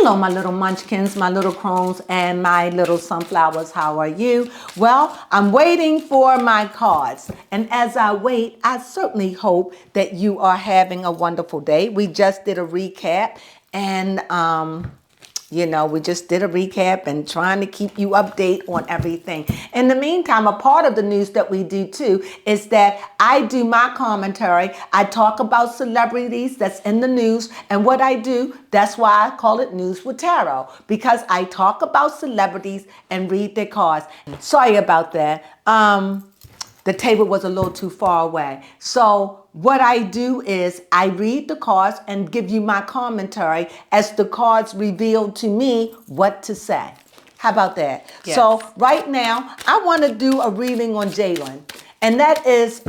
Hello, my little munchkins, my little crones, and my little sunflowers. How are you? Well, I'm waiting for my cards. And as I wait, I certainly hope that you are having a wonderful day. We just did a recap and, we just did a recap and trying to keep you update on everything. In the meantime, a part of the news that we do too is that I do my commentary. I talk about celebrities that's in the news, and what I do, that's why I call it News with Tarot, because I talk about celebrities and read their cards. Sorry about that. The table was a little too far away. So what I do is I read the cards and give you my commentary as the cards reveal to me what to say. How about that? Yes. So right now, I want to do a reading on Jaylen. And that is,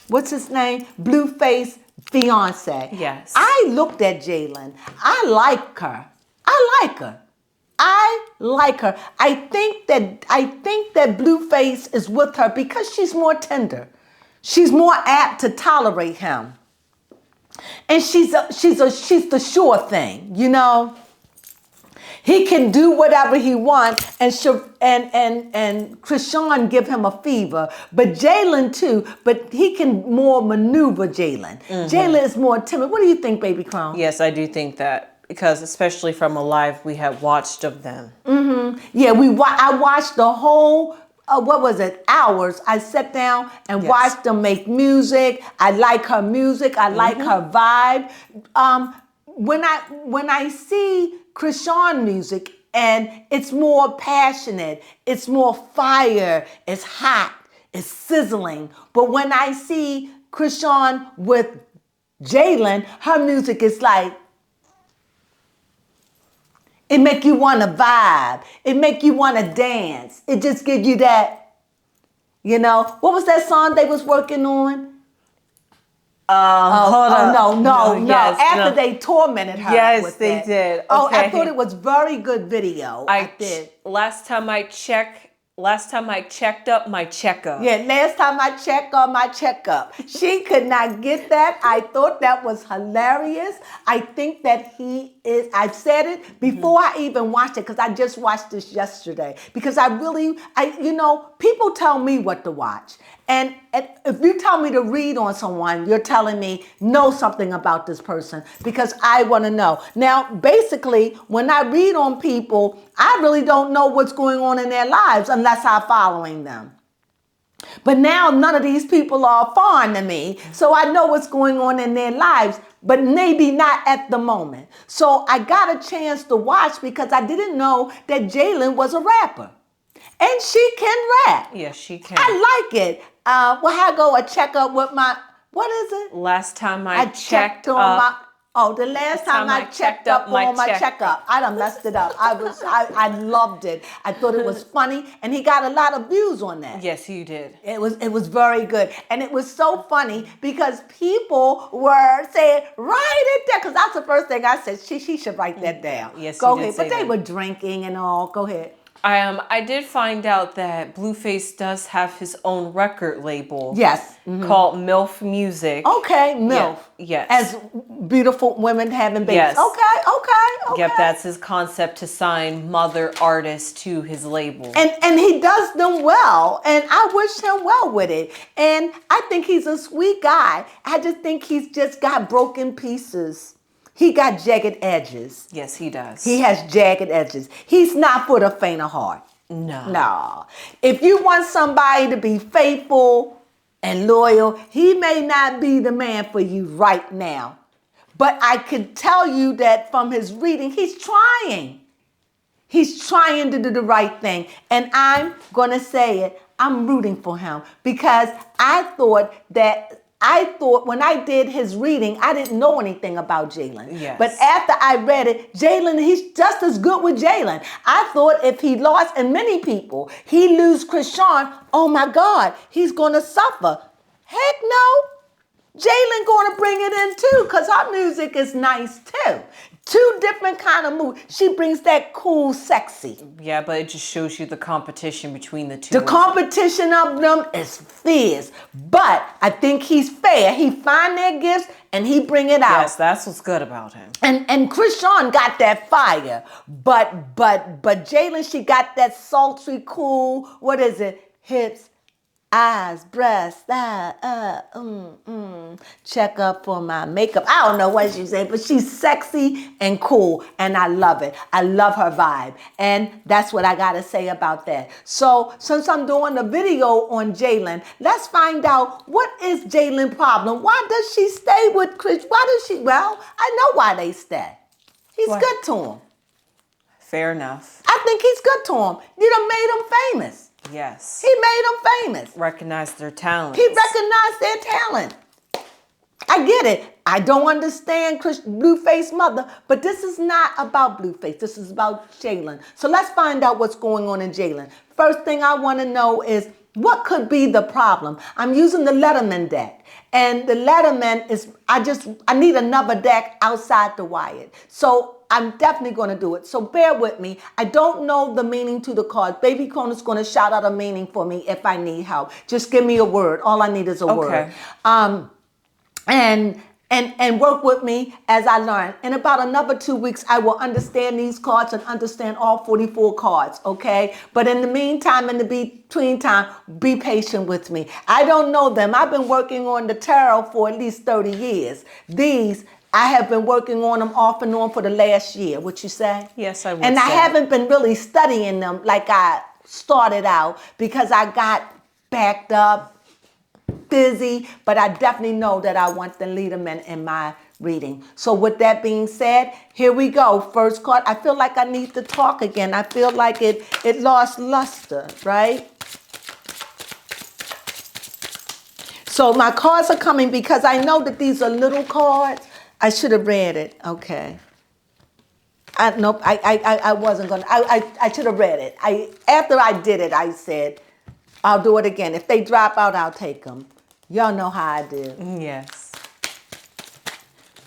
what's his name? Blueface fiance. Yes. I looked at Jaylen. I like her. I like her. I think that Blueface is with her because she's more tender. She's more apt to tolerate him. And she's the sure thing, you know. He can do whatever he wants, and Krishan give him a fever, but Jaylen too. But he can more maneuver Jaylen. Mm-hmm. Jaylen is more timid. What do you think, baby Crone? Yes, I do think that. Because especially from a live we had watched of them. Mm-hmm. Yeah, I watched the whole, hours. I sat down and watched them make music. I like her music. I like her vibe. When I see Krishan music, and it's more passionate, it's more fire, it's hot, it's sizzling. But when I see Krishan with Jaylen, her music is like, it make you want to vibe. It make you want to dance. It just gives you that, What was that song they was working on? Hold on. No. Yes, After they tormented her. Yes, with they that. did. Okay. Oh, I thought it was very good video. I did. Last time I checked up my checkup. Yeah, last time I checked on my checkup. She could not get that. I thought that was hilarious. I think that he is, I've said it before I even watched it, because I just watched this yesterday. Because people tell me what to watch. And if you tell me to read on someone, you're telling me know something about this person, because I want to know. Now, basically, when I read on people, I really don't know what's going on in their lives unless I'm following them. But now none of these people are foreign to me, so I know what's going on in their lives, but maybe not at the moment. So I got a chance to watch because I didn't know that Jaylen was a rapper. And she can rap. Yes, she can. I like it. I go a checkup with my, what is it? Last time I checked on up. the last time I checked up on my checkup. I done messed it up. I loved it. I thought it was funny, and he got a lot of views on that. Yes, you did. It was very good. And it was so funny because people were saying, write it down. Because that's the first thing I said. She should write that down. Yes, go you ahead. did But say they that. were drinking and all. Go ahead. I did find out that Blueface does have his own record label. Yes. Called MILF Music. Okay, MILF. Yeah, yes. As beautiful women having babies. Yes. Okay. Yep, that's his concept, to sign mother artists to his label. And he does them well, and I wish him well with it. And I think he's a sweet guy. I just think he's just got broken pieces. He got jagged edges. Yes, he does. He has jagged edges. He's not for the faint of heart. No. If you want somebody to be faithful and loyal, he may not be the man for you right now. But I can tell you that from his reading, he's trying. He's trying to do the right thing. And I'm going to say it, I'm rooting for him, because I thought when I did his reading, I didn't know anything about Jaylen. Yes. But after I read it, Jaylen, he's just as good with Jaylen. I thought if he lost, and many people, he lose Krishan, oh my God, he's going to suffer. Heck no. Jaylen going to bring it in too, because her music is nice too. Two different kind of moods. She brings that cool, sexy. Yeah, but it just shows you the competition between the two. The competition of them is fierce. But I think he's fair. He find their gifts and he bring it out. Yes, that's what's good about him. And Krishan got that fire. But Jaylen, she got that sultry, cool, what is it? Hips, eyes, breasts, check up for my makeup. I don't know what she said, but she's sexy and cool, and I love it. I love her vibe, and that's what I gotta say about that. So since I'm doing a video on Jaylen, let's find out what is Jaylen's problem. Why does she stay with Chris? Why does she? Well, I know why they stay. He's good to him. Fair enough. I think he's good to him. You done made him famous. Yes. He made them famous. Recognize their talent. He recognized their talent. I get it. I don't understand Blueface mother, but this is not about Blueface. This is about Jaylen. So let's find out what's going on in Jaylen. First thing I want to know is what could be the problem? I'm using the Letterman deck. And the Letterman is, I need another deck outside the Wyatt. So I'm definitely going to do it. So bear with me. I don't know the meaning to the cards. Baby Crone is going to shout out a meaning for me if I need help. Just give me a word. All I need is a word. And work with me as I learn. In about another 2 weeks, I will understand these cards and understand all 44 cards, okay? But in the meantime, in the between time, be patient with me. I don't know them. I've been working on the tarot for at least 30 years. I have been working on them off and on for the last year. What you say? Yes, I would And say. I haven't been really studying them like I started out because I got backed up, busy, but I definitely know that I want the Letterman in my reading. So with that being said, here we go. First card. I feel like I need to talk again. I feel like it lost luster, right? So my cards are coming because I know that these are little cards. I should have read it. Okay. Nope. I wasn't gonna. I should have read it. After I did it, I said, I'll do it again. If they drop out, I'll take them. Y'all know how I do. Yes.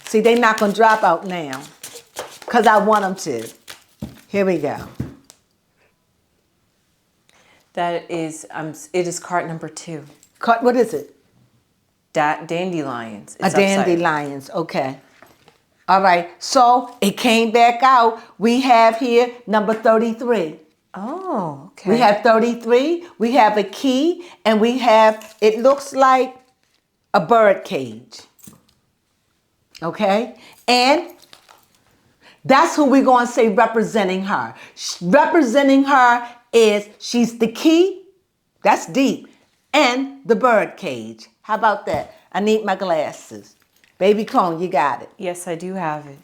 See, they're not gonna drop out now, cause I want them to. Here we go. That is, it is card number 2. What is it? Dandelions. A dandelions. Okay. All right. So it came back out. We have here number 33. Oh, okay. We have 33. We have a key, and we have, it looks like a bird cage. Okay? And that's who we're going to say representing her. Representing her is she's the key. That's deep. And the bird cage. How about that? I need my glasses. Baby Crone, you got it. Yes, I do have it.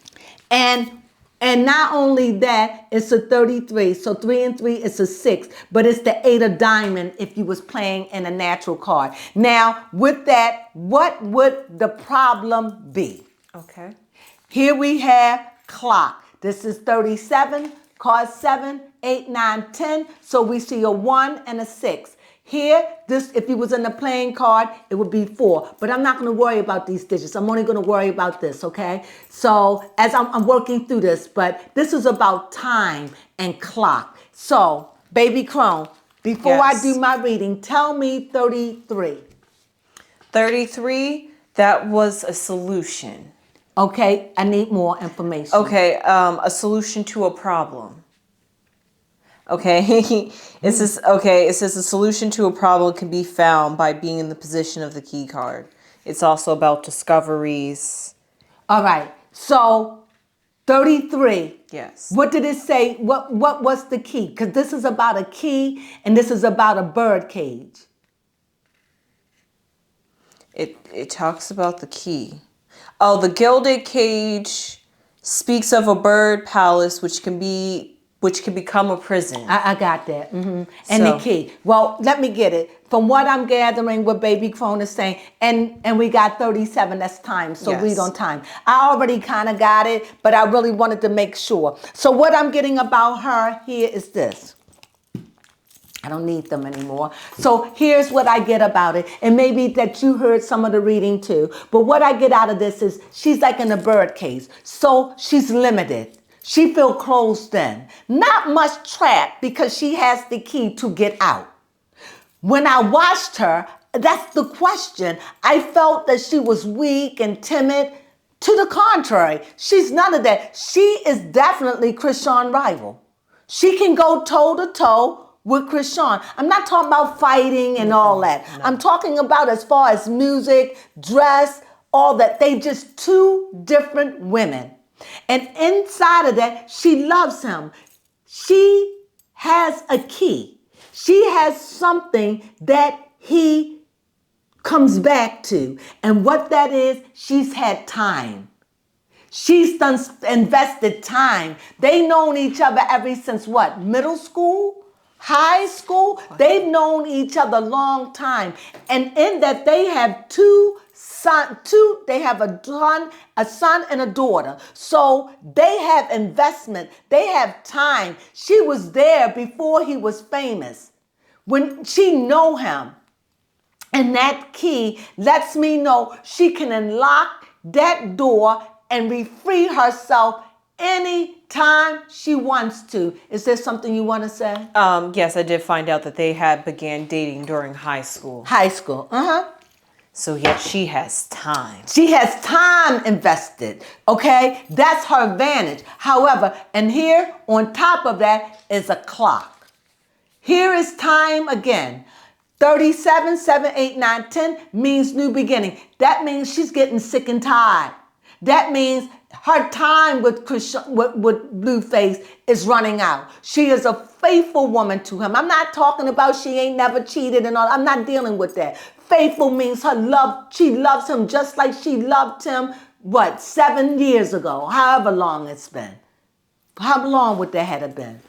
And not only that, it's a 33. So 3 and 3 is a 6. But it's the 8 of diamond if you was playing in a natural card. Now, with that, what would the problem be? Okay. Here we have clock. This is 37, card 7, 8, 9, 10. So we see a 1 and a 6. Here, this, if it was in the playing card, it would be 4. But I'm not going to worry about these digits. I'm only going to worry about this, okay? So as I'm working through this, but this is about time and clock. So, Baby Crone, before I do my reading, tell me 33. 33, that was a solution. Okay, I need more information. Okay, a solution to a problem. Okay, it says a solution to a problem can be found by being in the position of the key card. It's also about discoveries. All right, so 33. Yes. What did it say? What was the key? Because this is about a key and this is about a bird cage. It talks about the key. Oh, the gilded cage speaks of a bird palace which can become a prison. I got that. Mm-hmm. And the key. Well, let me get it. From what I'm gathering, what Baby Crone is saying, and we got 37, that's time, so read on time. I already kind of got it, but I really wanted to make sure. So what I'm getting about her here is this. I don't need them anymore. So here's what I get about it. And maybe that you heard some of the reading too. But what I get out of this is she's like in a bird cage. So she's limited. She feel closed in. Not much trapped because she has the key to get out. When I watched her, that's the question. I felt that she was weak and timid. To the contrary, she's none of that. She is definitely Krishan rival. She can go toe to toe with Krishan. I'm not talking about fighting and all that. No. I'm talking about as far as music, dress, all that. They just two different women. And inside of that, she loves him. She has a key. She has something that he comes back to. And what that is, she's had time. She's done invested time. They known each other ever since what? Middle school? High school? They've known each other a long time. And in that they have they have a son and a daughter. So they have investment. They have time. She was there before he was famous. When she know him. And that key lets me know she can unlock that door and free herself anytime she wants to. Is there something you want to say? Yes, I did find out that they had began dating during high school. High school, So yet she has time. She has time invested, okay? That's her advantage. However, and here on top of that is a clock. Here is time again. 37, 7, 8, 9, 10 means new beginning. That means she's getting sick and tired. That means her time with Blueface is running out. She is a faithful woman to him. I'm not talking about she ain't never cheated and all. I'm not dealing with that. Faithful means her love. She loves him just like she loved him, 7 years ago, however long it's been. How long would that have been?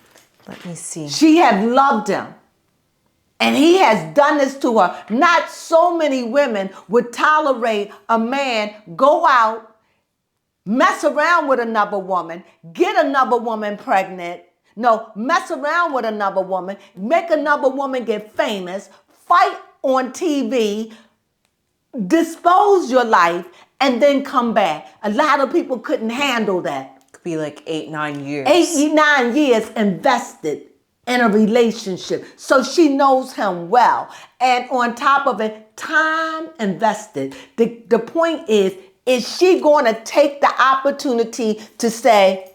Let me see. She had loved him. And he has done this to her. Not so many women would tolerate a man go out, mess around with another woman, get another woman pregnant. No, mess around with another woman, make another woman get famous, fight on TV, dispose your life, and then come back. A lot of people couldn't handle that. Could be like 8, 9 years. 8, 9 years invested in a relationship. So she knows him well. And on top of it, time invested. The point is she going to take the opportunity to say,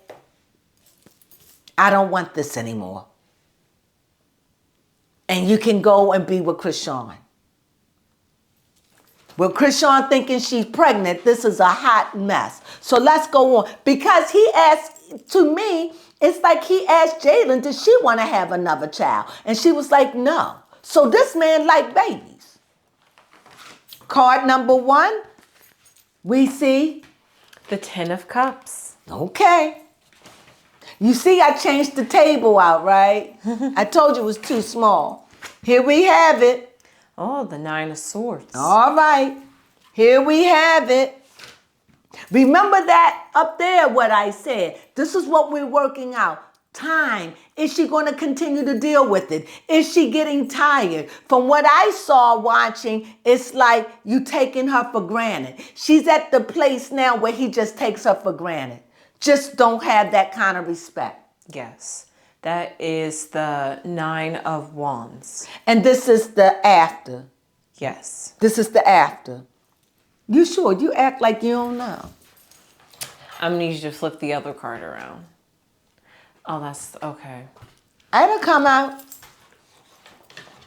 I don't want this anymore? And you can go and be with Krishan. With Krishan thinking she's pregnant, this is a hot mess. So let's go on. Because he asked, to me, it's like he asked Jaylen, did she want to have another child? And she was like, no. So this man liked babies. Card number 1, we see the 10 of Cups. Okay. You see, I changed the table out, right? I told you it was too small. Here we have it. Oh, the 9 of Swords. All right. Here we have it. Remember that up there, what I said. This is what we're working out. Time. Is she going to continue to deal with it? Is she getting tired? From what I saw watching, it's like you taking her for granted. She's at the place now where he just takes her for granted. Just don't have that kind of respect. Yes. That is the 9 of Wands. And this is the after. Yes. This is the after. You sure? You act like you don't know. I'm going to need you to flip the other card around. Oh, that's okay. It'll come out.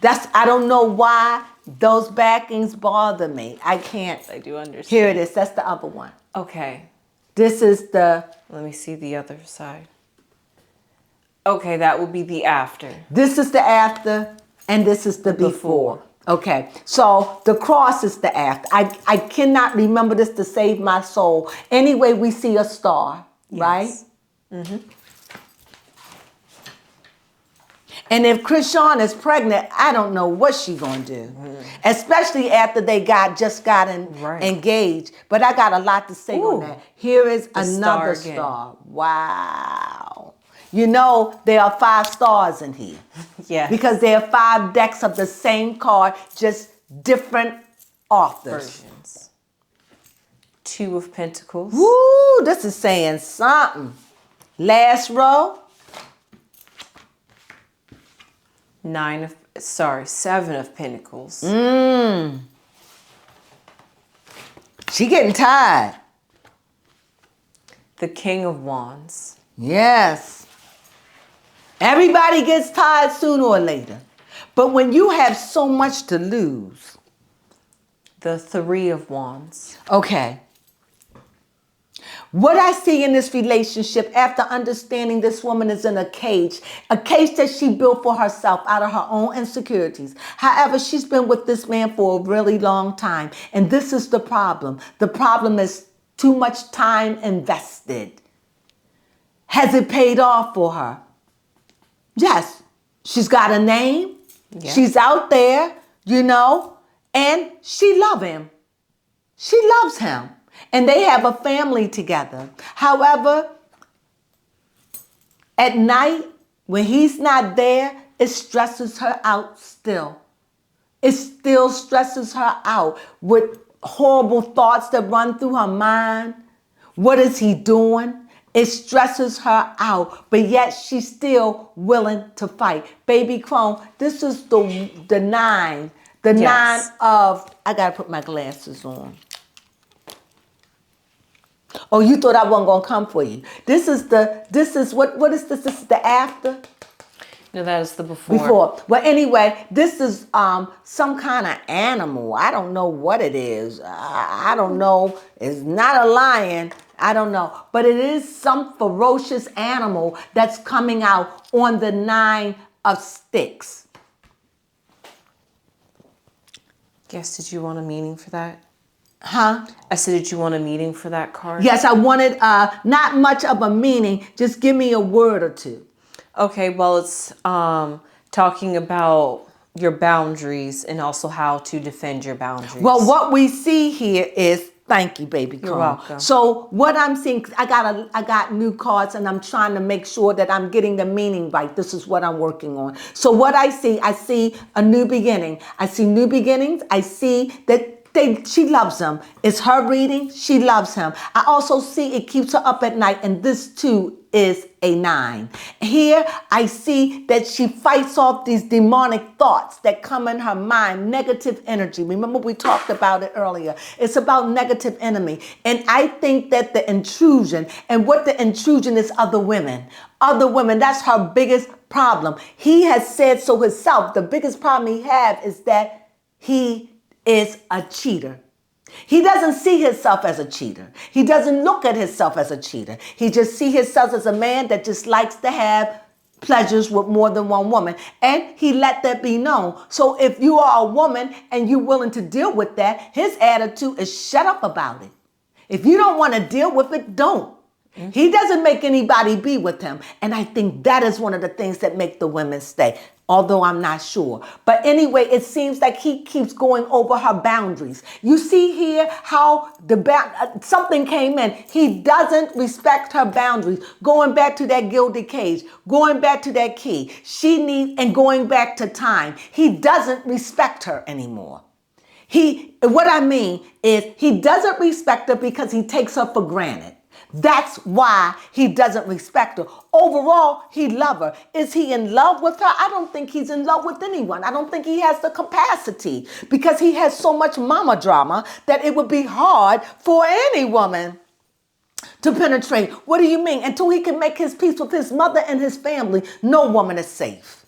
I don't know why those backings bother me. I can't. I do understand. Here it is. That's the other one. Okay. This is the... Let me see the other side. Okay, that will be the after. This is the after, and this is the before. Okay, so the cross is the after. I cannot remember this to save my soul. Anyway, we see a star, yes. Right? Mm-hmm. And if Krishan is pregnant, I don't know what she's going to do. Mm. Especially after they just got engaged. But I got a lot to say on that. Here is another star. Wow. You know there are 5 stars in here. Yeah. Because there are 5 decks of the same card, just different authors. Versions. 2 of Pentacles. Woo, this is saying something. Last row. 7 of Pentacles. She getting tired. The King of Wands. Yes. Everybody gets tired sooner or later. But when you have so much to lose. The 3 of Wands. Okay. What I see in this relationship, after understanding this woman is in a cage that she built for herself out of her own insecurities. However, she's been with this man for a really long time. And this is the problem. The problem is too much time invested. Has it paid off for her? Yes. She's got a name. Yeah. She's out there, you know, and she loves him. She loves him. And they have a family together. However, at night, when he's not there, it stresses her out still. It still stresses her out with horrible thoughts that run through her mind. What is he doing? It stresses her out, but yet she's still willing to fight. Baby Crone, this is the 9. The yes. 9 of, I gotta put my glasses on. Oh, you thought I wasn't gonna come for you. What is this? This is the after? No, that is the before. Before. Well, anyway, this is some kind of animal. I don't know what it is. I don't know. It's not a lion. I don't know. But it is some ferocious animal that's coming out on the 9 of sticks. Yes, did you want a meaning for that? Huh? I said, did you want a meaning for that card? Yes, I wanted not much of a meaning. Just give me a word or two. Okay, well, it's talking about your boundaries and also how to defend your boundaries. Well, what we see here is, thank you, baby Crone. You're welcome. So what I'm seeing, I got new cards and I'm trying to make sure that I'm getting the meaning right. This is what I'm working on. So what I see a new beginning. I see new beginnings. I see that she loves him. It's her reading. She loves him. I also see it keeps her up at night, and this too is a 9. Here I see that she fights off these demonic thoughts that come in her mind, negative energy. Remember we talked about it earlier. It's about negative enemy. And I think that the intrusion, and what the intrusion is, other women, that's her biggest problem. He has said so himself. The biggest problem he has is that he is a cheater. He doesn't see himself as a cheater. He doesn't look at himself as a cheater. He just sees himself as a man that just likes to have pleasures with more than one woman. And he let that be known. So if you are a woman and you're willing to deal with that, his attitude is shut up about it. If you don't want to deal with it, don't. Mm-hmm. He doesn't make anybody be with him. And I think that is one of the things that make the women stay, although I'm not sure. But anyway, it seems like he keeps going over her boundaries. You see here how something came in. He doesn't respect her boundaries. Going back to that gilded cage, going back to that key, and going back to time. He doesn't respect her anymore. What I mean is he doesn't respect her because he takes her for granted. That's why he doesn't respect her. Overall, he loves her. Is he in love with her? I don't think he's in love with anyone. I don't think he has the capacity because he has so much mama drama that it would be hard for any woman to penetrate. What do you mean? Until he can make his peace with his mother and his family, no woman is safe.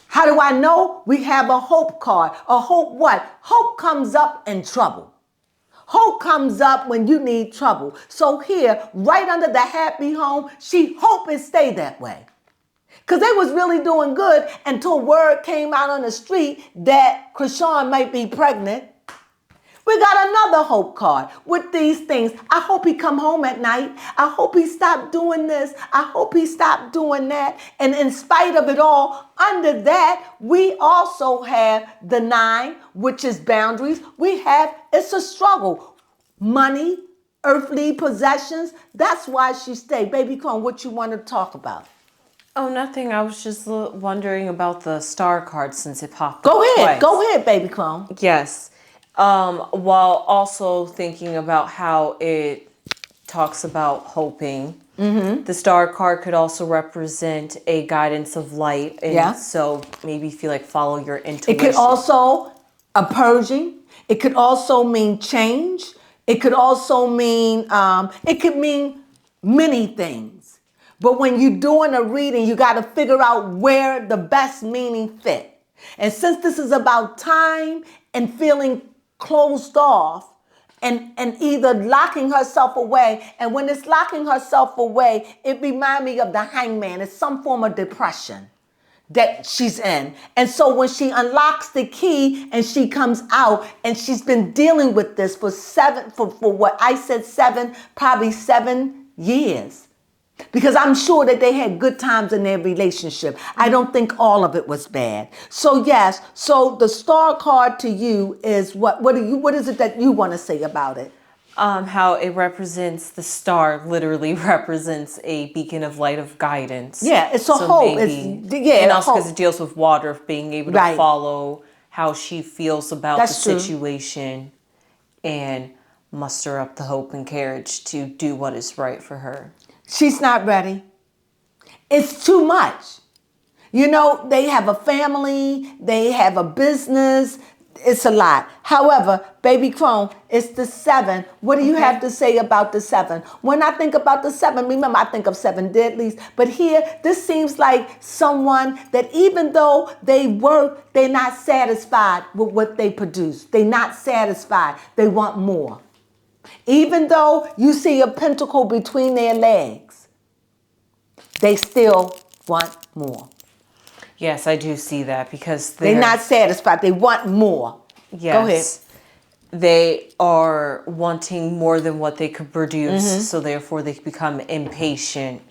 How do I know? We have a hope card. A hope what? Hope comes up in trouble. Hope comes up when you need trouble. So here, right under the happy home, she hope it stay that way. Because they was really doing good until word came out on the street that Krishan might be pregnant. We got another hope card with these things. I hope he come home at night. I hope he stopped doing this. I hope he stopped doing that. And in spite of it all, under that, we also have the 9, which is boundaries. It's a struggle. Money, earthly possessions. That's why she stayed. Baby Crone, what you want to talk about? Oh, nothing. I was just wondering about the star card since it popped Go up ahead. twice. Go ahead, Baby Crone. Yes. While also thinking about how it talks about hoping. The star card could also represent a guidance of light. And Yeah. so maybe feel like follow your It intuition. could also a purging. It could also mean change. It could also mean, it could mean many things. But when you're doing a reading, you got to figure out where the best meaning fit. And since this is about time and feeling closed off, and either locking herself away, and when it's locking herself away, it reminds me of the hangman. It's some form of depression that she's in. And so when she unlocks the key and she comes out, and she's been dealing with this for what I said, probably 7 years. Because I'm sure that they had good times in their relationship. I don't think all of it was bad. So yes, so the star card to you is what is it that you want to say about it? How it represents the star literally represents a beacon of light of guidance. Yeah, it's a hope. And also because it deals with water, being able to follow how she feels about the situation and muster up the hope and courage to do what is right for her. She's not ready. It's too much. You know, they have a family, they have a business. It's a lot. However, Baby Crone, it's the 7. What do you have to say about the 7? When I think about the 7, remember I think of 7 deadlies. But here, this seems like someone that even though they work, they're not satisfied with what they produce. They're not satisfied. They want more. Even though you see a pentacle between their legs, they still want more. Yes, I do see that because they're not satisfied. They want more. Yes. Go ahead. They are wanting more than what they could produce, so therefore they become impatient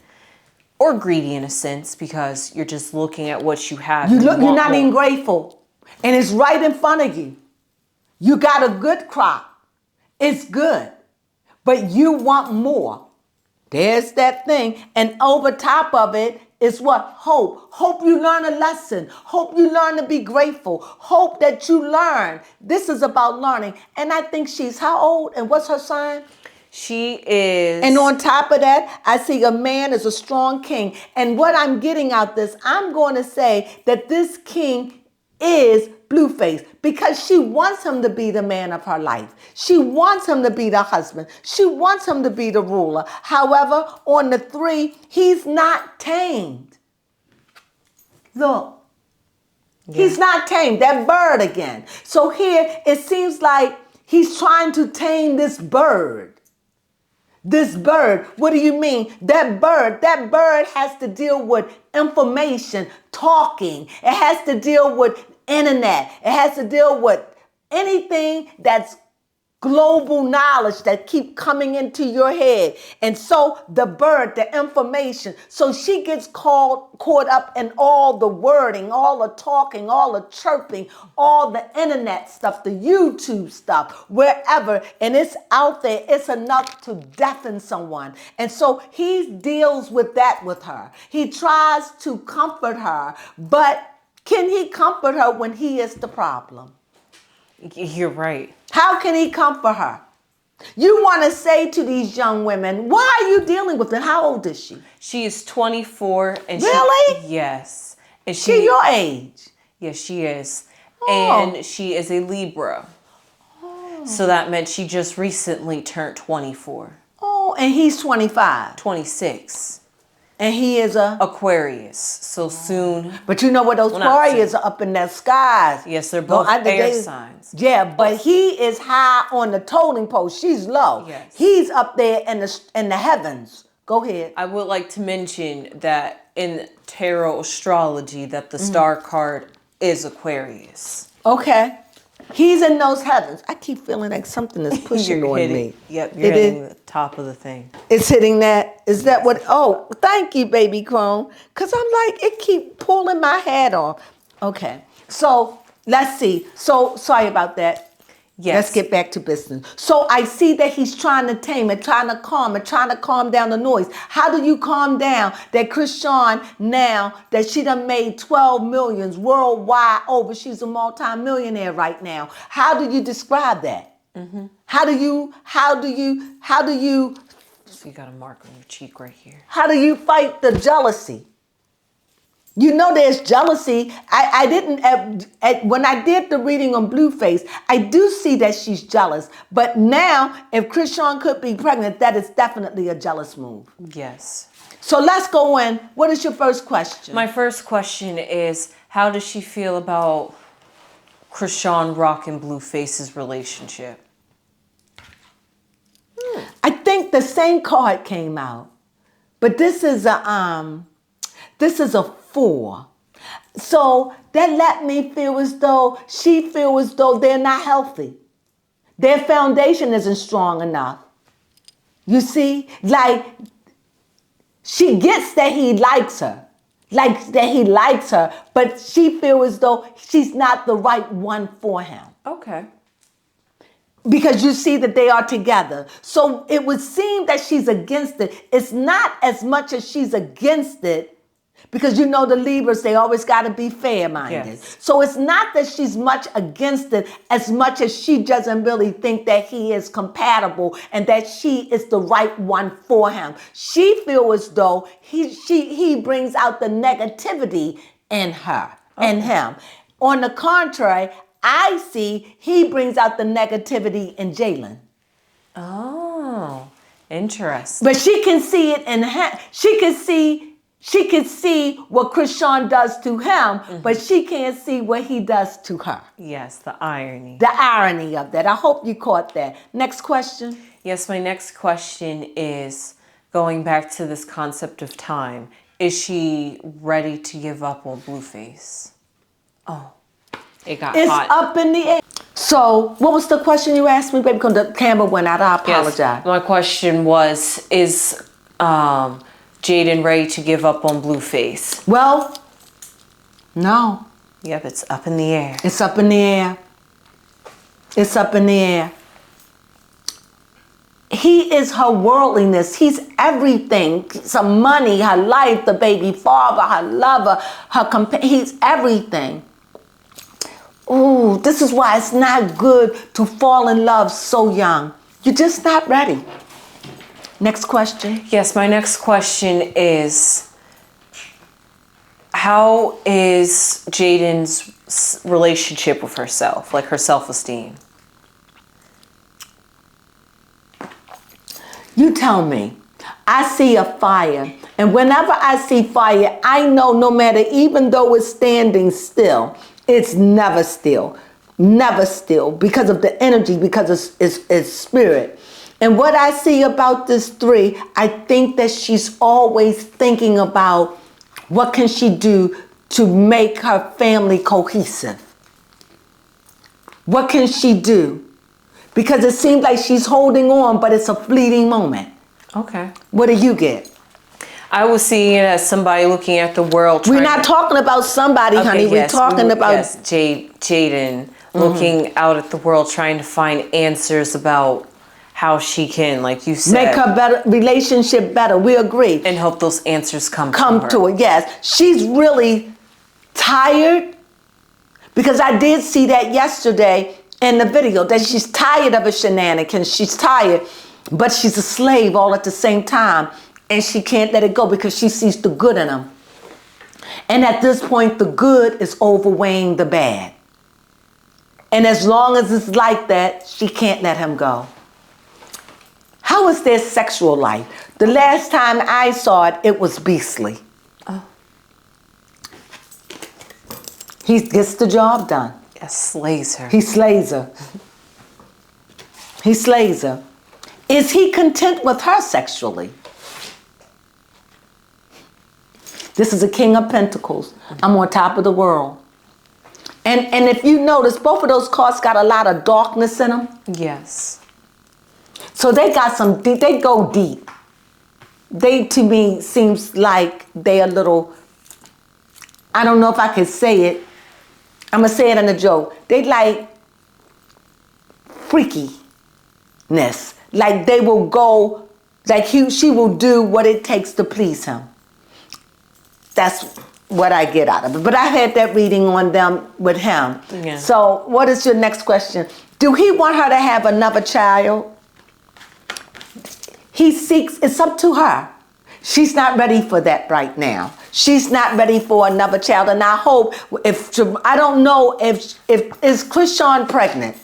or greedy in a sense because you're just looking at what you have. You're not even grateful, and it's right in front of you. You got a good crop. It's good, but you want more. There's that thing. And over top of it is what? Hope. Hope you learn a lesson. Hope you learn to be grateful. Hope that you learn. This is about learning. And I think she's how old? And what's her sign? She is. And on top of that, I see a man is a strong king. And what I'm getting out this, I'm going to say that this king is Blueface because she wants him to be the man of her life. She wants him to be the husband. She wants him to be the ruler. However, on the 3, he's not tamed. Look, he's not tamed. That bird again. So here it seems like he's trying to tame this bird. This bird, what do you mean? That bird has to deal with information, talking. It has to deal with internet. It has to deal with anything that's global knowledge that keep coming into your head. And so the bird, the information, so she gets caught up in all the wording, all the talking, all the chirping, all the internet stuff, the YouTube stuff, wherever, and it's out there. It's enough to deafen someone. And so he deals with that with her. He tries to comfort her, but can he comfort her when he is the problem? You're right. How can he comfort her? You want to say to these young women, why are you dealing with it? How old is she? She is 24. And really? Yes. And she your age? Yes, she is. Oh. And she is a Libra. Oh. So that meant she just recently turned 24. Oh, and he's 25. 26. And he is a Aquarius. So soon. But you know what? Those Aquarius are up in the skies. Yes, they're both air signs. Yeah, but he is high on the totem pole. She's low. Yes. He's up there in the heavens. Go ahead. I would like to mention that in tarot astrology that the star card is Aquarius. Okay. He's in those heavens. I keep feeling like something is pushing on me. Yep, you're hitting the top of the thing. It's hitting that. Is that what? Oh, thank you, Baby Crone. Because I'm like, it keep pulling my head off. Okay. So, let's see. So, sorry about that. Yes. Let's get back to business. So I see that he's trying to tame it, trying to calm down the noise. How do you calm down that Chrisean, now that she done made 12 millions worldwide over, she's a multi-millionaire right now. How do you describe that? How do you So you got a mark on your cheek right here. How do you fight the jealousy? You know there's jealousy. I didn't, when I did the reading on Blueface, I do see that she's jealous. But now, if Chrisean could be pregnant, that is definitely a jealous move. Yes. So let's go in. What is your first question? My first question is, how does she feel about Chrisean Rock and Blueface's relationship? I think the same card came out, but this is a 4. So that let me feel as though she feels as though they're not healthy. Their foundation isn't strong enough. You see, like she gets that he likes her, but she feels as though she's not the right one for him. Okay. Because you see that they are together. So it would seem that she's against it. It's not as much as she's against it, because you know the Libras, they always got to be fair-minded. Yes. So it's not that she's much against it as much as she doesn't really think that he is compatible and that she is the right one for him. She feels as though he brings out the negativity in her and him. On the contrary, I see he brings out the negativity in Jaylen. Oh, interesting. But she can see it in him. She can see what Chrisean does to him, but she can't see what he does to her. Yes, the irony. The irony of that. I hope you caught that. Next question. Yes, my next question is going back to this concept of time. Is she ready to give up on Blueface? Oh, it got It's hot. up in the air. So, what was the question you asked me, baby? Because the camera went out. I apologize. Yes, my question was, is Jaidyn ready to give up on Blueface? Well, no. Yep, it's up in the air. It's up in the air. It's up in the air. He is her worldliness. He's everything. Some money, her life, the baby father, her lover, he's everything. Ooh, this is why it's not good to fall in love so young. You're just not ready. Next question. Yes, my next question is, how is Jaidyn's relationship with herself, like her self-esteem? You tell me. I see a fire. And whenever I see fire, I know no matter, even though it's standing still, it's never still. Never still. Because of the energy, because it's spirit. And what I see about this 3, I think that she's always thinking about what can she do to make her family cohesive. What can she do? Because it seems like she's holding on, but it's a fleeting moment. Okay. What do you get? I was seeing it as somebody looking at the world. We're not talking about somebody, honey. Yes, We're talking about... Yes, Jaidyn looking out at the world, trying to find answers about how she can, like you said, make her better relationship better. We agree. And hope those answers come to her. Yes. She's really tired, because I did see that yesterday in the video, that she's tired of her shenanigans. She's tired, but she's a slave all at the same time, and she can't let it go because she sees the good in them. And at this point, the good is overweighing the bad. And as long as it's like that, she can't let him go. How is their sexual life? The last time I saw it, it was beastly. Oh. He gets the job done. Yes, slays her. He slays her. He slays her. Is he content with her sexually? This is a King of Pentacles. I'm on top of the world. And if you notice, both of those cards got a lot of darkness in them. Yes. So they got some deep, they go deep. They, to me, seems like they a little, I don't know if I can say it. I'm going to say it in a joke. They like freakiness. Like they will go, like she will do what it takes to please him. That's what I get out of it. But I had that reading on them with him. Yeah. So what is your next question? Do he want her to have another child? He seeks, it's up to her. She's not ready for that right now. She's not ready for another child. And I hope I don't know if is Krishan pregnant?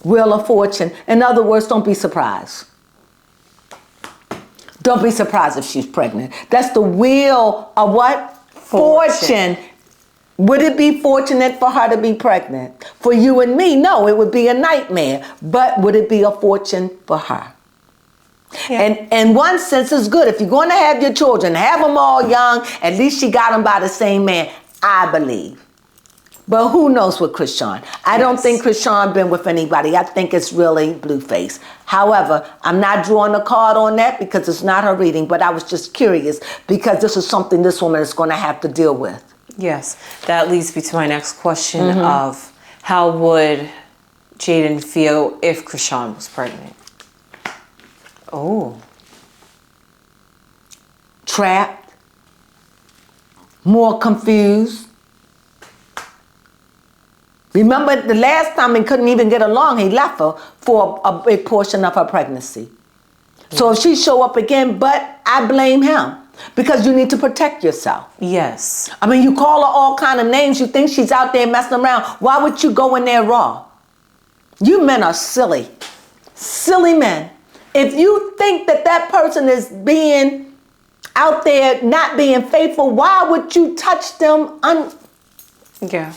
Wheel of Fortune. In other words, don't be surprised. Don't be surprised if she's pregnant. That's the wheel of what? Fortune. Would it be fortunate for her to be pregnant? For you and me, no, it would be a nightmare. But would it be a fortune for her? Yeah. And in one sense, it's good. If you're going to have your children, have them all young. At least she got them by the same man, I believe. But who knows with Krishan? I don't think Krishan been with anybody. I think it's really Blueface. However, I'm not drawing a card on that because it's not her reading. But I was just curious because this is something this woman is going to have to deal with. Yes, that leads me to my next question of how would Jaidyn feel if Krishan was pregnant? Oh. Trapped. More confused. Remember the last time he couldn't even get along, he left her for a big portion of her pregnancy. So if she show up again, but I blame him. Because you need to protect yourself. Yes. I mean, you call her all kind of names. You think she's out there messing around. Why would you go in there raw? You men are silly. Silly men. If you think that that person is being out there not being faithful, why would you touch them? Yeah.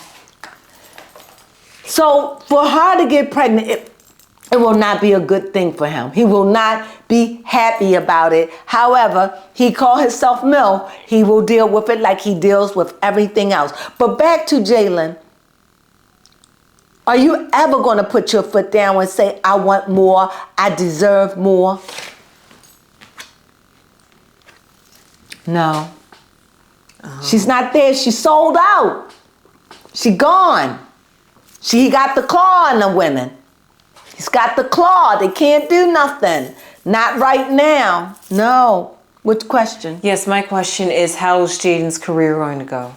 So for her to get pregnant, it will not be a good thing for him. He will not be happy about it. However, he called himself Mill. He will deal with it like he deals with everything else. But back to Jaylen. Are you ever going to put your foot down and say, I want more, I deserve more? No. She's not there. She sold out. She gone. He got the claw on the women. He's got the claw. They can't do nothing. Not right now. No. Which question? Yes, my question is, how is Jaidyn's career going to go?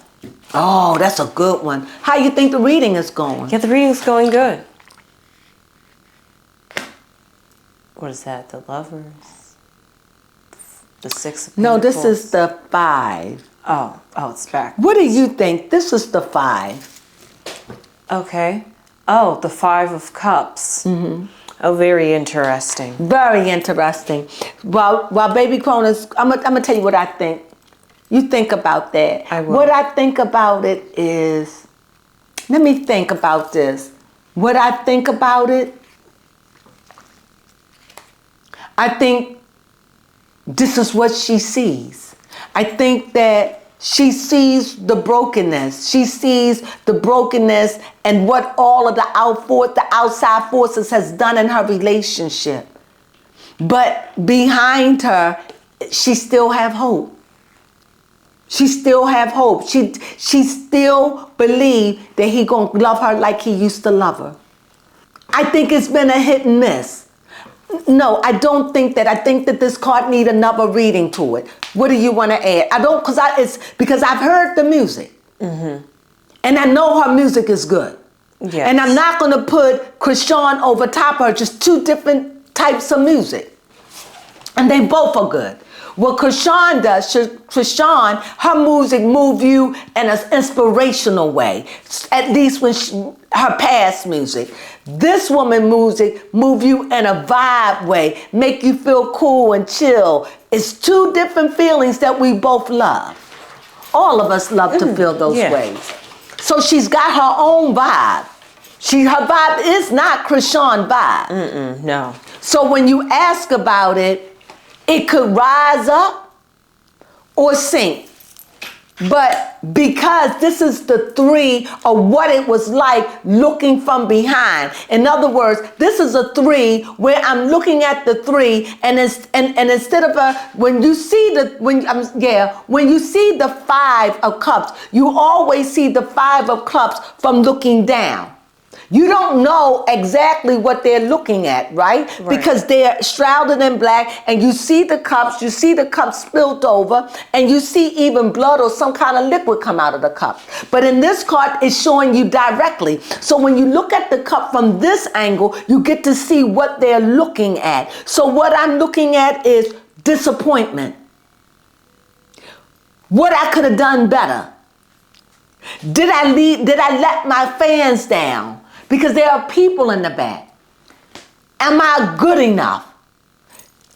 Oh, that's a good one. How you think the reading is going? Yeah, the reading's going good. What is that? The Lovers? The Six of No, Pentacles? this is the 5. Oh, it's back. What do you think? This is the 5. Okay. Oh, the 5 of Cups. Mm-hmm. Oh, very interesting. Very interesting. While Baby Crone is, I'm gonna tell you what I think. You think about that. I will. What I think about it is, let me think about this. What I think about it, I think this is what she sees. I think that she sees the brokenness. She sees the brokenness and what all of the outside forces has done in her relationship. But behind her, she still have hope. She still have hope. She still believe that he gonna love her like he used to love her. I think it's been a hit and miss. No, I don't think that. I think that this card need another reading to it. What do you want to add? I don't, it's because I've heard the music. Mm-hmm. And I know her music is good. Yes. And I'm not going to put Krishan over top of her, just two different types of music. And they both are good. What Krishan does, Krishan, her music move you in an inspirational way. At least when her past music. This woman music move you in a vibe way, make you feel cool and chill. It's two different feelings that we both love. All of us love to feel those ways. So she's got her own vibe. Her vibe is not Krishan vibe. No. So when you ask about it, it could rise up or sink. But because this is the 3 of what it was like looking from behind. In other words, this is a 3 where I'm looking at the 3 and instead of when you see the 5 of cups, you always see the 5 of cups from looking down. You don't know exactly what they're looking at, right? Because they're shrouded in black, and you see the cups spilled over, and you see even blood or some kind of liquid come out of the cup. But in this card, it's showing you directly. So when you look at the cup from this angle, you get to see what they're looking at. So what I'm looking at is disappointment. What I could have done better. Did I let my fans down? Because there are people in the back. Am I good enough?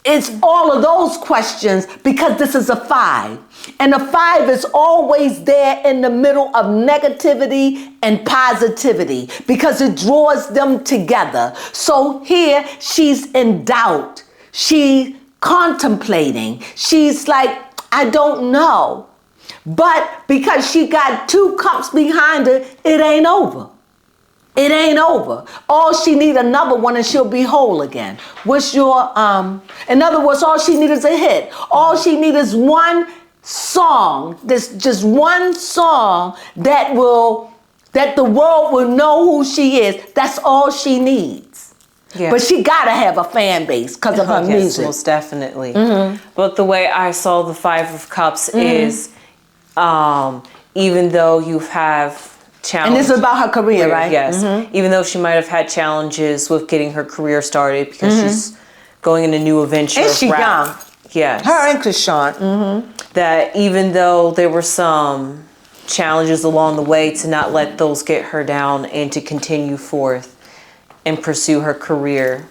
It's all of those questions, because this is a 5. And a 5 is always there in the middle of negativity and positivity, because it draws them together. So here she's in doubt. She's contemplating. She's like, I don't know. But because she got 2 cups behind her, it ain't over. It ain't over. All she need another one and she'll be whole again. What's your, in other words, all she needs is a hit. All she needs is one song, just one song that the world will know who she is. That's all she needs. Yeah. But she gotta have a fan base because of her music. Most definitely. But the way I saw the 5 of Cups is, even though you have challenges. And this is about her career, right? Yes. Even though she might have had challenges with getting her career started, because she's going in a new adventure. And she's young. Yes. Her and Krishan. That even though there were some challenges along the way, to not let those get her down and to continue forth and pursue her career.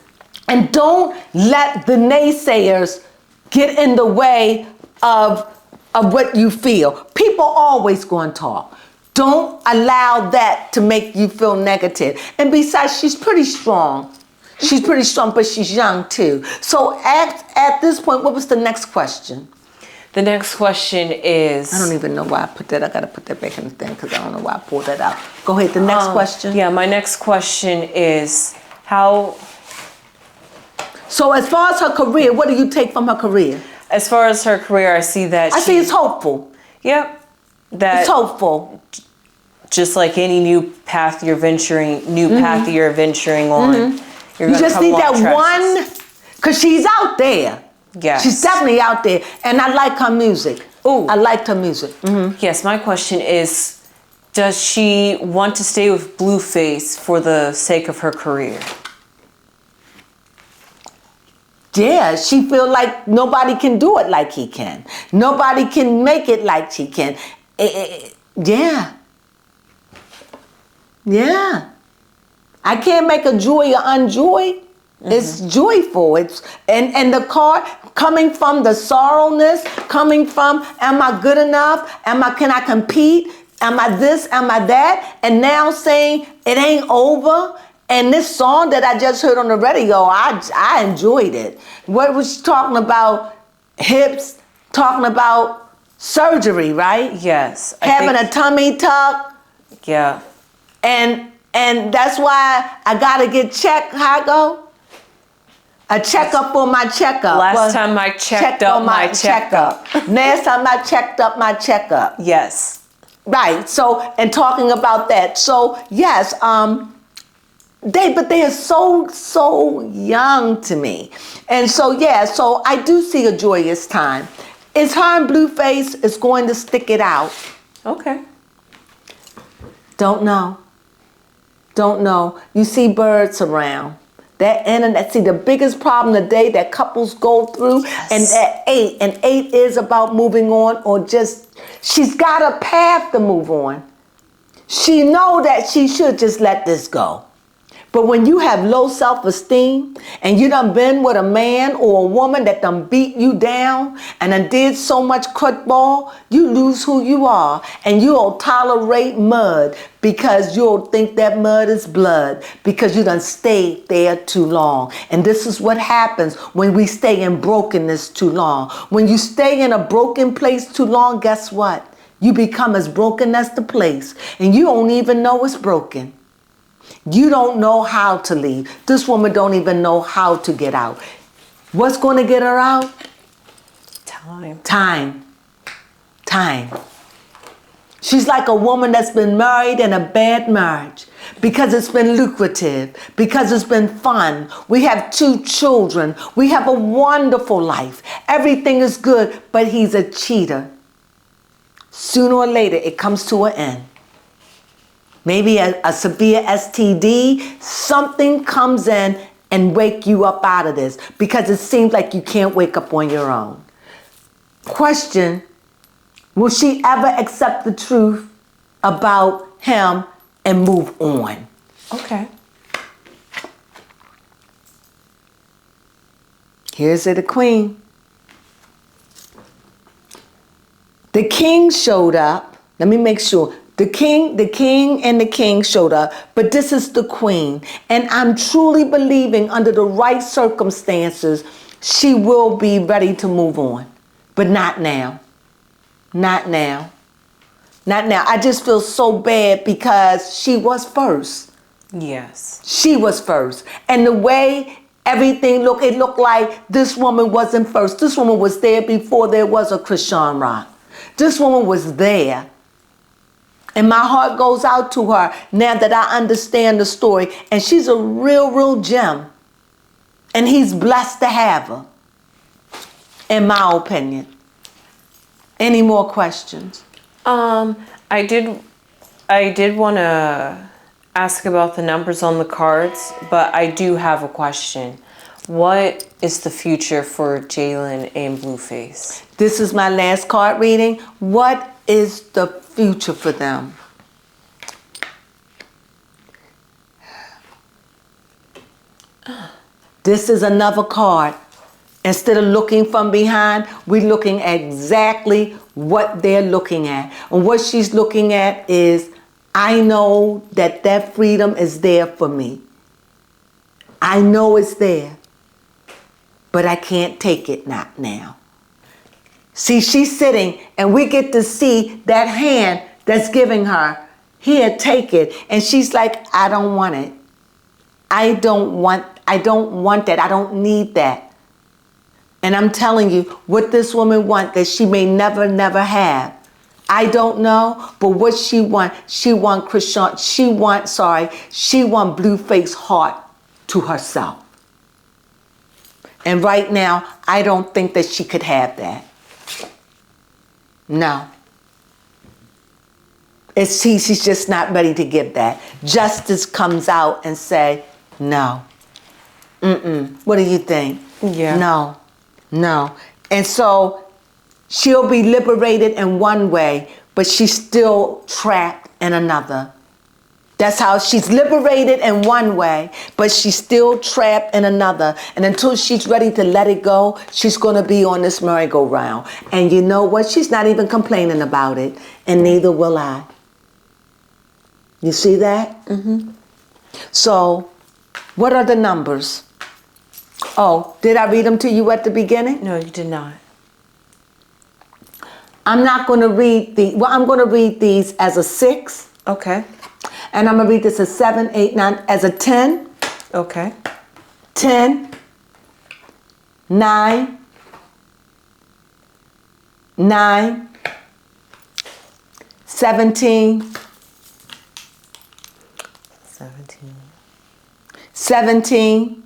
And don't let the naysayers get in the way of what you feel. People always going to talk. Don't allow that to make you feel negative. And besides, she's pretty strong. She's pretty strong, but she's young too. So at this point, what was the next question? The next question is... I don't even know why I put that. I got to put that back in the thing because I don't know why I pulled that out. Go ahead, the next question. Yeah, my next question is how... So as far as her career, what do you take from her career? As far as her career, I see that I see it's hopeful. Yep. That it's hopeful. Just like any new path you're venturing on, you're you just need that one, because she's out there. Yes. She's definitely out there. And I like her music. Ooh. I liked her music. Yes, my question is, does she want to stay with Blueface for the sake of her career? Yeah, she feel like nobody can do it like he can. Nobody can make it like she can. Yeah. Yeah. I can't make a joy or unjoy. It's joyful. It's and the card coming from the sorrowness, coming from, am I good enough? Can I compete? Am I this? Am I that? And now saying it ain't over. And this song that I just heard on the radio, I enjoyed it. What was she talking about? Hips, talking about surgery, right? Yes. Having a tummy tuck. Yeah. And that's why I gotta get checked. How I go? A checkup for my checkup. Last time I checked up my checkup. Last time I checked up my checkup. Yes. Right. So, and talking about that. So yes, but they are so young to me. And so, yeah, so I do see a joyous time. It's her and Blueface is going to stick it out. Okay. Don't know. Don't know. You see birds around. That internet, see the biggest problem today that couples go through, and that 8, and 8 is about moving on, or just, she's got a path to move on. She know that she should just let this go. But when you have low self-esteem and you done been with a man or a woman that done beat you down and done did so much football, you lose who you are, and you'll tolerate mud because you'll think that mud is blood because you done stayed there too long. And this is what happens when we stay in brokenness too long. When you stay in a broken place too long, guess what? You become as broken as the place, and you don't even know it's broken. You don't know how to leave. This woman don't even know how to get out. What's going to get her out? Time. Time. Time. She's like a woman that's been married in a bad marriage because it's been lucrative, because it's been fun. We have 2 children. We have a wonderful life. Everything is good, but he's a cheater. Sooner or later, it comes to an end. Maybe a severe STD, something comes in and wake you up out of this because it seems like you can't wake up on your own. Question, will she ever accept the truth about him and move on? Okay. Here's the Queen. The King showed up. Let me make sure. The king and the king showed up, but this is the Queen. And I'm truly believing under the right circumstances, she will be ready to move on. But not now. Not now. Not now. I just feel so bad because she was first. Yes. She was first. And the way everything looked, it looked like this woman wasn't first. This woman was there before there was a Krishan Rock. This woman was there. And my heart goes out to her now that I understand the story. And she's a real gem. And he's blessed to have her, in my opinion. Any more questions? I did want to ask about the numbers on the cards, but I do have a question. What is the future for Jaylen and Blueface? This is my last card reading. What is the future for them? This is another card. Instead of looking from behind, we're looking at exactly what they're looking at. And what she's looking at is, I know that freedom is there for me. I know it's there, but I can't take it not now. See, she's sitting and we get to see that hand that's giving her, here, take it. And she's like, I don't want it. I don't want that. I don't need that. And I'm telling you, what this woman wants that she may never have. I don't know, but what she wants Krishan, she want Blueface heart to herself. And right now, I don't think that she could have that. No. She's just not ready to give that. Justice comes out and say, no. What do you think? Yeah. No. And so she'll be liberated in one way, but she's still trapped in another. That's how she's liberated in one way, but she's still trapped in another. And until she's ready to let it go, she's going to be on this merry-go-round. And you know what? She's not even complaining about it, and neither will I. You see that? Mm-hmm. So, what are the numbers? Oh, did I read them to you at the beginning? No, you did not. I'm not going to read I'm going to read these as a 6. Okay. And I'm going to read this as 7, 8, 9, as a 10. Okay. 10, 9, 9, 17, 17.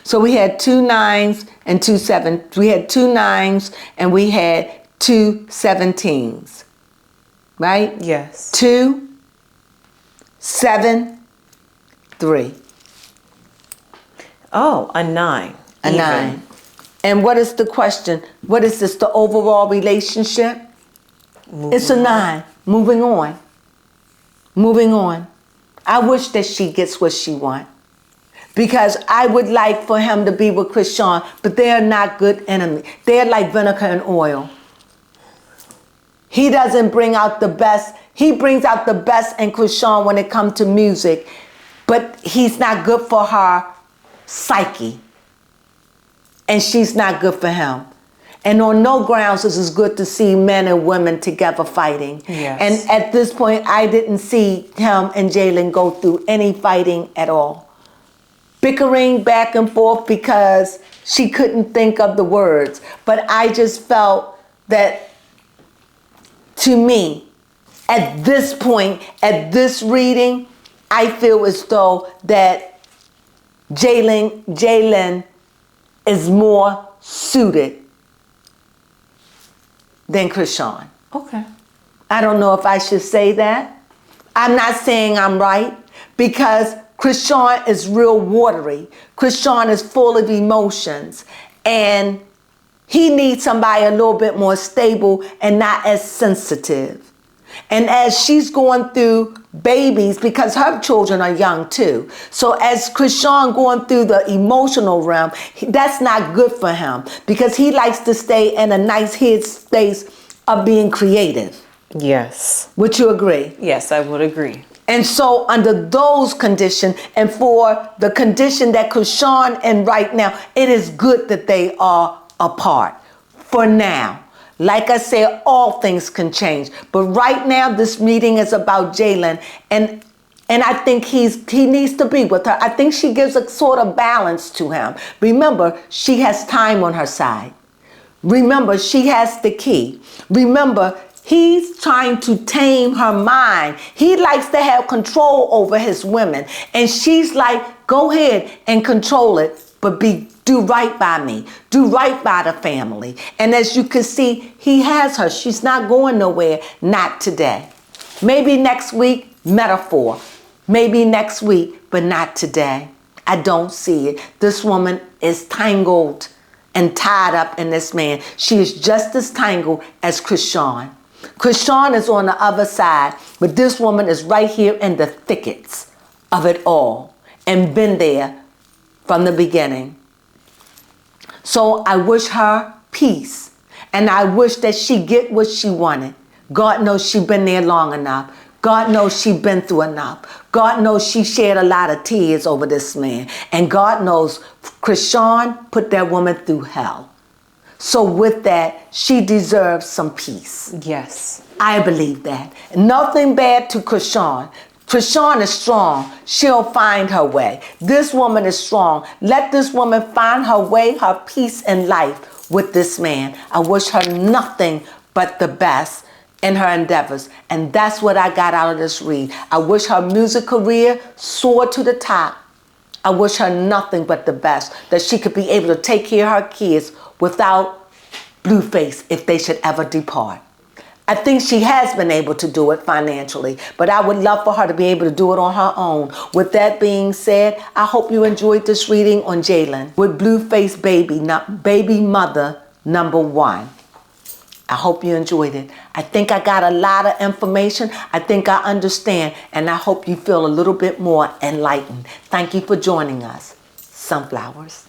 So we had 2 9s and 2 7s. We had 2 9s and we had 2 17s. Right? Yes. 2, 7, 3. Oh, a 9. A 9. And what is the question? What is this, the overall relationship? It's a 9. Moving on. Moving on. I wish that she gets what she wants. Because I would like for him to be with Krishan, but they're not good enemies. They're like vinegar and oil. He doesn't bring out the best. He brings out the best in Krishan when it comes to music, but he's not good for her psyche. And she's not good for him. And on no grounds is it good to see men and women together fighting. Yes. And at this point, I didn't see him and Jaylen go through any fighting at all. Bickering back and forth because she couldn't think of the words. But I just felt that, to me, at this point, at this reading, I feel as though that Jaylen is more suited than Krishan. Okay. I don't know if I should say that. I'm not saying I'm right, because Krishan is real watery. Krishan is full of emotions, and he needs somebody a little bit more stable and not as sensitive. And as she's going through babies, because her children are young too. So as Krishan going through the emotional realm, that's not good for him, because he likes to stay in a nice headspace of being creative. Yes. Would you agree? Yes, I would agree. And so under those conditions, and for the condition that Krishan in right now, it is good that they are apart for now. Like I said, all things can change. But right now, this meeting is about Jaylen, and I think he needs to be with her. I think she gives a sort of balance to him. Remember, she has time on her side. Remember, she has the key. Remember, he's trying to tame her mind. He likes to have control over his women. And she's like, go ahead and control it, but do right by me. Do right by the family. And as you can see, he has her. She's not going nowhere. Not today. Maybe next week, metaphor. Maybe next week, but not today. I don't see it. This woman is tangled and tied up in this man. She is just as tangled as Krishan. Krishan is on the other side, but this woman is right here in the thickets of it all and been there from the beginning. So I wish her peace, and I wish that she get what she wanted. God knows she been there long enough. God knows she been through enough. God knows she shed a lot of tears over this man. And God knows Krishan put that woman through hell. So with that, she deserves some peace. Yes. I believe that. Nothing bad to Krishan. Krishan is strong. She'll find her way. This woman is strong. Let this woman find her way, her peace in life with this man. I wish her nothing but the best in her endeavors. And that's what I got out of this read. I wish her music career soared to the top. I wish her nothing but the best, that she could be able to take care of her kids without Blueface if they should ever depart. I think she has been able to do it financially, but I would love for her to be able to do it on her own. With that being said, I hope you enjoyed this reading on Jaylen with Blueface baby mother number 1. I hope you enjoyed it. I think I got a lot of information. I think I understand, and I hope you feel a little bit more enlightened. Thank you for joining us. Sunflowers.